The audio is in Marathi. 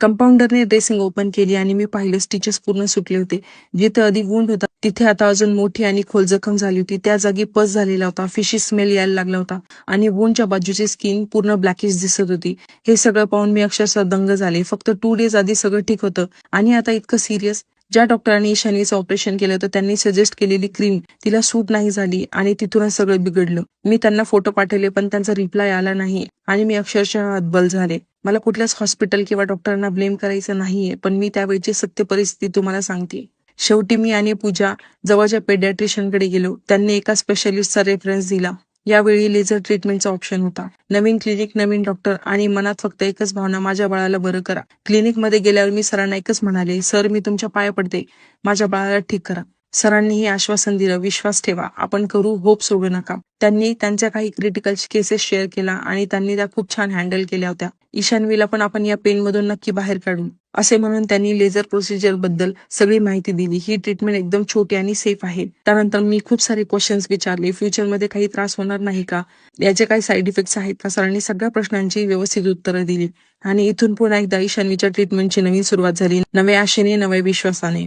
कंपाऊंडरने ड्रेसिंग ओपन केली आणि मी पाहिलं स्टिचेस पूर्ण सुटले होते. जिथे आधी वुंड होता तिथे आता अजून मोठी आणि खोल जखम झाली होती. त्या जागी पस झालेला होता, फिशी स्मेल यायला लागला होता आणि वुंडच्या बाजूची स्किन पूर्ण ब्लॅकिश दिसत होती. हे सगळं पाहून मी अक्षरशः दंग झाले. फक्त 2 डेज आधी सगळं ठीक होतं आणि आता इतकं सिरियस. ज्या डॉक्टरांनी ईशान्येचं ऑपरेशन केलं होतं त्यांनी सजेस्ट केलेली क्रीम तिला सूट नाही झाली आणि तिथूनच सगळं बिघडलं. मी त्यांना फोटो पाठवले पण त्यांचा रिप्लाय आला नाही आणि मी अक्षरशः हतबल झाले. मला कुठल्याच हॉस्पिटल किंवा डॉक्टरांना ब्लेम करायचं नाहीये, पण मी त्यावेळची सत्य परिस्थिती तुम्हाला सांगते. शेवटी मी आणि पूजा जवळच्या पेडियाट्रिशियनकडे गेलो. त्यांनी एका स्पेशालिस्टचा रेफरन्स दिला. यावेळी लेझर ट्रीटमेंटचा ऑप्शन होता. नवीन क्लिनिक, नवीन डॉक्टर आणि मनात फक्त एकच भावना, माझ्या बाळाला बरं करा. क्लिनिकमध्ये गेल्यावर मी सरांना एकच म्हणाले, सर मी तुमच्या पाया पडते, माझ्या बाळाला ठीक करा. सरांनीही आश्वासन दिलं, विश्वास ठेवा, आपण करू, होप सोडू नका. त्यांनी त्यांच्या काही क्रिटिकल केसेस शेअर केला आणि त्यांनी त्या खूप छान हँडल केल्या होत्या. ईशान्वीला पण आपण या पेनमधून नक्की बाहेर काढू असे म्हणून त्यांनी लेझर प्रोसिजर बद्दल सगळी माहिती दिली. ही ट्रीटमेंट एकदम छोटी आणि सेफ आहे. त्यानंतर मी खूप सारे क्वेश्चन्स विचारले, फ्युचरमध्ये काही त्रास होणार नाही का, याचे काही साईड इफेक्ट्स आहेत का. सरांनी सगळ्या प्रश्नांची व्यवस्थित उत्तरं दिली आणि इथून पुन्हा एकदा ईशान्वीच्या ट्रीटमेंटची नवीन सुरुवात झाली, नव्या आशेने, नव्या विश्वासाने.